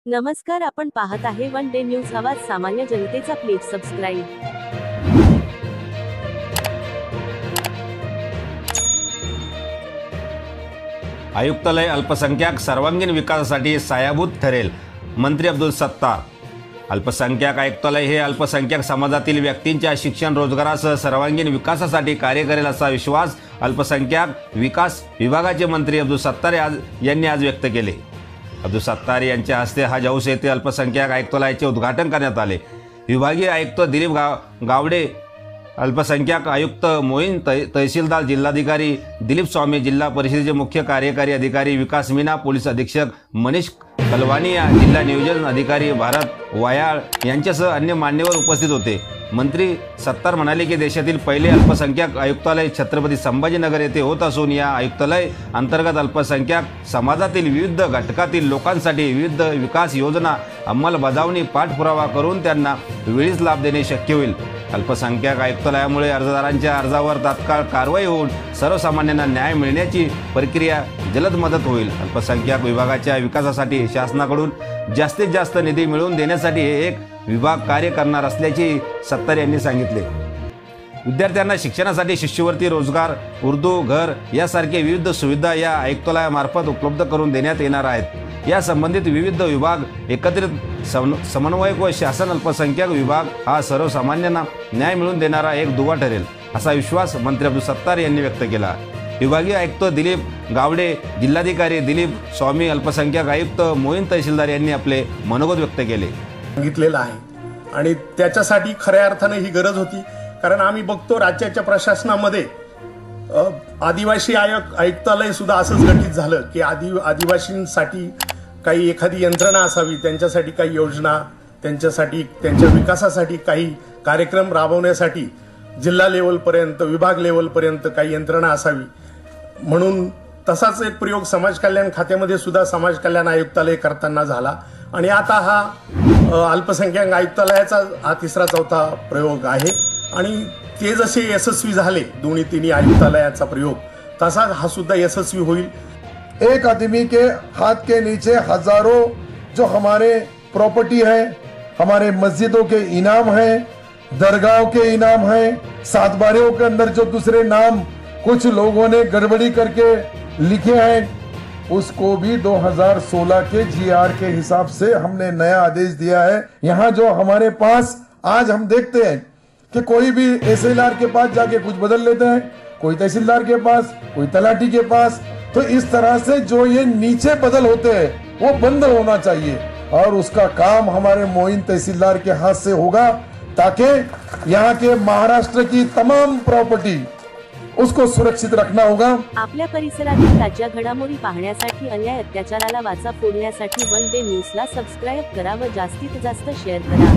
नमस्कार, आपण पाहत आहे वन डे न्यूज आवाज सामान्य जनतेचा. Please subscribe. आयुक्तालय अल्पसंख्याक सर्वांगीण विकासासाठी सायाभूत ठरेल, मंत्री अब्दुल सत्तार. अल्पसंख्याक आयुक्तालय हे अल्पसंख्याक समाजातील व्यक्तींच्या शिक्षण, रोजगारासह सर्वांगीण विकासासाठी कार्य करेल असा विश्वास अल्पसंख्याक विकास विभागाचे मंत्री अब्दुल सत्तार यांनी आज व्यक्त केले. अब्दुल सत्तार यांच्या हस्ते हज हाऊस येथे अल्पसंख्याक आयुक्तालयाचे उद्घाटन करण्यात आले. विभागीय आयुक्त दिलीप गावडे, अल्पसंख्याक आयुक्त मोईन, तहसीलदार जिल्हाधिकारी दिलीप स्वामी, जिल्हा परिषदेचे मुख्य कार्यकारी अधिकारी विकास मीना, पोलीस अधीक्षक मनीष कलवानिया, जिल्हा नियोजन अधिकारी भारत वायाळ यांच्यासह अन्य मान्यवर उपस्थित होते. मंत्री सत्तार म्हणाले की देशातील पहिले अल्पसंख्याक आयुक्तालय छत्रपती संभाजीनगर येथे होत असून या आयुक्तालय अंतर्गत अल्पसंख्याक समाजातील विविध घटकातील लोकांसाठी विविध विकास योजना अंमलबजावणी पाठपुरावा करून त्यांना वेळीच लाभ देणे शक्य होईल. अल्पसंख्याक आयुक्तालयामुळे अर्जदारांच्या अर्जावर तात्काळ कारवाई होऊन सर्वसामान्यांना न्याय मिळण्याची प्रक्रिया जलद मदत होईल. अल्पसंख्याक विभागाच्या विकासासाठी शासनाकडून जास्तीत जास्त निधी मिळवून देण्यासाठी एक विभाग कार्य करणार असल्याचे सत्तार यांनी सांगितले. विद्यार्थ्यांना शिक्षणासाठी शिष्यवृत्ती, रोजगार, उर्दू घर यासारखे विविध सुविधा या आयुक्तालयामार्फत उपलब्ध करून देण्यात येणार आहेत. या संबंधित विविध विभाग एकत्रित समन्वयक व शासन अल्पसंख्याक विभाग हा सर्वसामान्यांना न्याय मिळवून देणारा एक दुवा ठरेल असा विश्वास मंत्री अब्दुल सत्तार यांनी व्यक्त केला. विभागीय आयुक्त दिलीप गावडे, जिल्हाधिकारी दिलीप स्वामी, अल्पसंख्याक आयुक्त मोईन, तहसीलदार यांनी आपले मनोगत व्यक्त केले. सांगितलेलं आहे आणि त्याच्यासाठी खऱ्या अर्थाने ही गरज होती. कारण आम्ही बघतो राज्याच्या प्रशासनामध्ये आदिवासी आयुक्तालय सुद्धा असंच गठीत झालं की आदिवासींसाठी काही एखादी यंत्रणा असावी, त्यांच्यासाठी काही योजना, त्यांच्यासाठी त्यांच्या विकासासाठी काही कार्यक्रम राबवण्यासाठी जिल्हा लेवलपर्यंत, विभाग लेवलपर्यंत काही यंत्रणा असावी. म्हणून तसाच एक प्रयोग समाज कल्याण खात्यामध्ये सुद्धा समाज कल्याण आयुक्तालय करताना झाला आणि आता हा अल्पसंख्याक आयुक्तालयाचा हा तिसरा चौथा प्रयोग आहे. आणि ते जसे यशस्वी झाले दोन्ही तिन्ही आयुक्तालयाचा प्रयोग, तसा हा सुद्धा यशस्वी होईल. एक आदमी के हाथ के नीचे हजारों जो हमारे प्रॉपर्टी है, हमारे मस्जिदों के इनाम है, दरगाहों के इनाम है, सातबारियों के अंदर जो दूसरे नाम कुछ लोगों ने गड़बड़ी करके लिखे हैं, उसको भी 2016 के GR के हिसाब से हमने नया आदेश दिया है. यहाँ जो हमारे पास आज हम देखते हैं कि कोई भी SLR के पास जाके कुछ बदल लेते हैं, कोई तहसीलदार के पास, कोई तलाठी के पास. तो इस तरह से जो ये नीचे बदल होते हैं वो बंद होना चाहिए और उसका काम हमारे मोईन तहसीलदार के हाथ से होगा ताकि यहाँ के महाराष्ट्र की तमाम प्रॉपर्टी उसको सुरक्षित रखना होगा. आपल्या परिसरातील ताज्या घडामोडी पाहण्यासाठी, अन्याय अत्याचाराला वाचा फोडण्यासाठी वन डे न्यूजला सबस्क्राईब करा व जास्तीत जास्त शेअर करा.